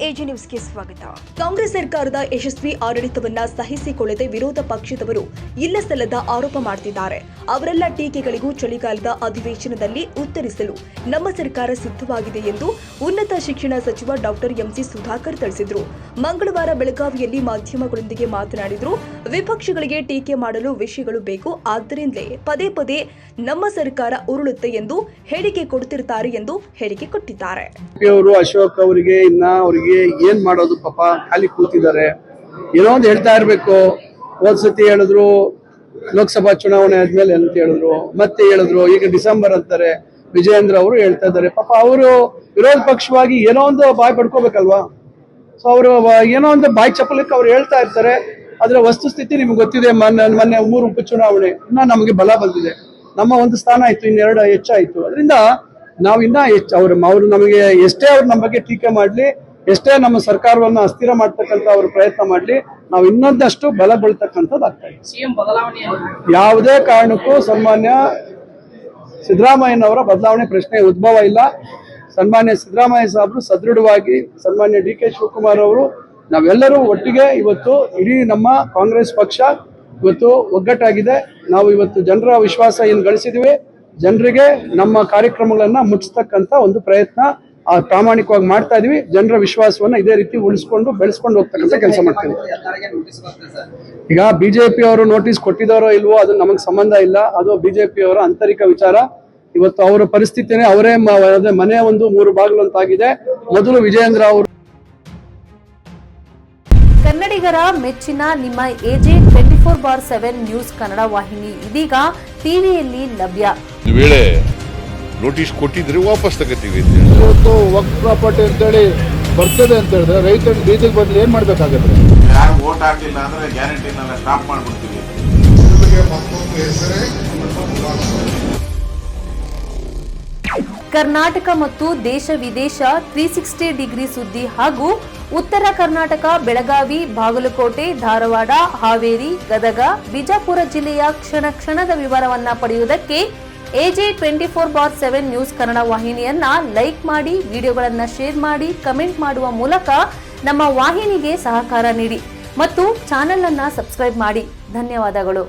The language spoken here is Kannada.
ಎಜಿ ನ್ಯೂಸ್ಗೆ ಸ್ವಾಗತ. ಕಾಂಗ್ರೆಸ್ ಸರ್ಕಾರದ ಯಶಸ್ವಿ ಆಡಳಿತವನ್ನ ಸಹಿಸಿಕೊಳ್ಳದೆ ವಿರೋಧ ಪಕ್ಷದವರು ಇಲ್ಲಸಲ್ಲದ ಆರೋಪ ಮಾಡುತ್ತಿದ್ದಾರೆ. ಅವರೆಲ್ಲ ಟೀಕೆಗಳಿಗೂ ಚಳಿಗಾಲದ ಅಧಿವೇಶನದಲ್ಲಿ ಉತ್ತರಿಸಲು ನಮ್ಮ ಸರ್ಕಾರ ಸಿದ್ಧವಾಗಿದೆ ಎಂದು ಉನ್ನತ ಶಿಕ್ಷಣ ಸಚಿವ ಡಾಕ್ಟರ್ ಎಂಸಿ ಸುಧಾಕರ್ ತಿಳಿಸಿದರು. ಮಂಗಳವಾರ ಬೆಳಗಾವಿಯಲ್ಲಿ ಮಾಧ್ಯಮಗಳೊಂದಿಗೆ ಮಾತನಾಡಿದರು. ವಿಪಕ್ಷಗಳಿಗೆ ಟೀಕೆ ಮಾಡಲು ವಿಷಯಗಳು ಬೇಕು, ಆದ್ದರಿಂದಲೇ ಪದೇ ಪದೇ ನಮ್ಮ ಸರ್ಕಾರ ಉರುಳುತ್ತೆ ಎಂದು ಹೇಳಿಕೆ ಕೊಡುತ್ತಿರುತ್ತಾರೆ ಎಂದು ಹೇಳಿಕೆ ಕೊಟ್ಟಿದ್ದಾರೆ. ಅಶೋಕ್ ಅವರಿಗೆ ಅವ್ರಿಗೆ ಏನ್ ಮಾಡೋದು, ಪಾಪ ಖಾಲಿ ಕೂತಿದ್ದಾರೆ. ಏನೋ ಒಂದು ಹೇಳ್ತಾ ಇರ್ಬೇಕು. ಹೋದ್ಸತಿ ಹೇಳಿದ್ರು ಲೋಕಸಭಾ ಚುನಾವಣೆ ಆದ್ಮೇಲೆ ಅಂತ ಹೇಳಿದ್ರು, ಮತ್ತೆ ಹೇಳಿದ್ರು, ಈಗ ಡಿಸೆಂಬರ್ ಅಂತಾರೆ. ವಿಜಯೇಂದ್ರ ಅವರು ಹೇಳ್ತಾ ಇದ್ದಾರೆ. ಪಾಪ ಅವರು ವಿರೋಧ ಪಕ್ಷವಾಗಿ ಏನೋ ಒಂದು ಬಾಯಿ ಪಡ್ಕೋಬೇಕಲ್ವಾ. ಸೊ ಅವರು ಏನೋ ಒಂದು ಬಾಯಿ ಚಪ್ಪಲಕ್ಕೆ ಅವ್ರು ಹೇಳ್ತಾ ಇರ್ತಾರೆ. ಅದರ ವಸ್ತುಸ್ಥಿತಿ ನಿಮ್ಗೆ ಗೊತ್ತಿದೆ. ಮೊನ್ನೆ 3 ಉಪಚುನಾವಣೆ ಇನ್ನ ನಮಗೆ ಬಲ ಬಂದಿದೆ. ನಮ್ಮ ಒಂದು ಸ್ಥಾನ ಆಯ್ತು, 2 ಹೆಚ್ಚಾಯ್ತು. ಅದರಿಂದ ನಾವು ಇನ್ನ ಅವ್ರು ನಮಗೆ ಎಷ್ಟೇ ಅವ್ರು ನಮ್ಮ ಬಗ್ಗೆ ಟೀಕೆ ಮಾಡ್ಲಿ, ಎಷ್ಟೇ ನಮ್ಮ ಸರ್ಕಾರವನ್ನ ಅಸ್ಥಿರ ಮಾಡ್ತಕ್ಕಂಥ ಅವ್ರ ಪ್ರಯತ್ನ ಮಾಡ್ಲಿ, ನಾವು ಇನ್ನೊಂದಷ್ಟು ಬಲಗೊಳ್ತಕ್ಕಂಥದ್ದು ಆಗ್ತಾ ಇದೆ. ಯಾವುದೇ ಕಾರಣಕ್ಕೂ ಸನ್ಮಾನ್ಯ ಸಿದ್ದರಾಮಯ್ಯನವರ ಬದಲಾವಣೆ ಪ್ರಶ್ನೆ ಉದ್ಭವ ಇಲ್ಲ. ಸನ್ಮಾನ್ಯ ಸಿದ್ದರಾಮಯ್ಯ ಸಾಹೇಬರು ಸದೃಢವಾಗಿ, ಸನ್ಮಾನ್ಯ ಡಿ ಕೆ ಶಿವಕುಮಾರ್ ಅವರು, ನಾವೆಲ್ಲರೂ ಒಟ್ಟಿಗೆ ಇವತ್ತು ಇಡೀ ನಮ್ಮ ಕಾಂಗ್ರೆಸ್ ಪಕ್ಷ ಇವತ್ತು ಒಗ್ಗಟ್ಟಾಗಿದೆ. ನಾವು ಇವತ್ತು ಜನರ ವಿಶ್ವಾಸ ಏನು ಗಳಿಸಿದ್ವಿ, ಜನರಿಗೆ ನಮ್ಮ ಕಾರ್ಯಕ್ರಮಗಳನ್ನ ಮುಟ್ಟಿಸ್ತಕ್ಕಂಥ ಒಂದು ಪ್ರಯತ್ನ ಪ್ರಾಮಾಣಿಕವಾಗಿ ಮಾಡ್ತಾ ಇದೀವಿ. ಜನರ ವಿಶ್ವಾಸವನ್ನ ಇದೇ ರೀತಿ ಉಳಿಸ್ಕೊಂಡು ಬೆಳೆಸ್ಕೊಂಡು ಹೋಗ್ತಕ್ಕಂಥ ಕೆಲಸ ಮಾಡ್ತೀವಿ. ಈಗ ಬಿಜೆಪಿ ಅವರು ನೋಟಿಸ್ ಕೊಟ್ಟಿದಾರೋ ಇಲ್ವೋ ಅದು ನಮಗೆ ಸಂಬಂಧ ಇಲ್ಲ. ಅದು ಬಿಜೆಪಿ ಅವರ ಆಂತರಿಕ ವಿಚಾರ. ಇವತ್ತು ಅವರ ಪರಿಸ್ಥಿತಿನೇ ಅವರೇ ಮನೆ ಒಂದು 3 ಬಾಗಿಲು ಅಂತಾಗಿದೆ. ಮೊದಲು ವಿಜಯೇಂದ್ರ ಅವರು ಕನ್ನಡಿಗರ ಮೆಚ್ಚಿನ ನಿಮ್ಮ ಎಜೆ 24/7 ನ್ಯೂಸ್ ಕನ್ನಡ ವಾಹಿನಿ ಇದೀಗ ಟಿವಿಯಲ್ಲಿ ಲಭ್ಯ. ವೇಳೆ ನೋಟಿಸ್ ಕೊಟ್ಟಿದ್ರೆ ವಾಪಸ್ ತಗೋತೀವಿ. ಇವತ್ತು ವಕ್ಫ್ ಪ್ರಾಪರ್ಟಿ ಅಂತೇಳಿ ಬರ್ತದೆ ಅಂತ ಹೇಳಿದ್ರೆ ರೈತರು ಬೀದಿಗೆ ಬಂದು ಏನ್ ಮಾಡ್ಬೇಕಾಗತ್ತೆ? ಯಾರು ವೋಟ್ ಹಾಕಲಿಲ್ಲ ಅಂದ್ರೆ ಗ್ಯಾರಂಟಿನೆಲ್ಲ ಸ್ಟಾಪ್ ಮಾಡ್ಬಿಡ್ತೀವಿ. ಕರ್ನಾಟಕ ಮತ್ತು ದೇಶ ವಿದೇಶ 360 ಡಿಗ್ರಿ ಸುದ್ದಿ ಹಾಗೂ ಉತ್ತರ ಕರ್ನಾಟಕ, ಬೆಳಗಾವಿ, ಬಾಗಲಕೋಟೆ, ಧಾರವಾಡ, ಹಾವೇರಿ, ಗದಗ, ಬಿಜಾಪುರ ಜಿಲ್ಲೆಯ ಕ್ಷಣ ಕ್ಷಣದ ವಿವರವನ್ನ ಪಡೆಯುವುದಕ್ಕೆ ಎಜೆ 24/7 ನ್ಯೂಸ್ ಕನ್ನಡ ವಾಹಿನಿಯನ್ನ ಲೈಕ್ ಮಾಡಿ, ವಿಡಿಯೋಗಳನ್ನ ಶೇರ್ ಮಾಡಿ, ಕಮೆಂಟ್ ಮಾಡುವ ಮೂಲಕ ನಮ್ಮ ವಾಹಿನಿಗೆ ಸಹಕಾರ ನೀಡಿ ಮತ್ತು ಚಾನೆಲ್ ಅನ್ನ ಸಬ್ಸ್ಕ್ರೈಬ್ ಮಾಡಿ. ಧನ್ಯವಾದಗಳು.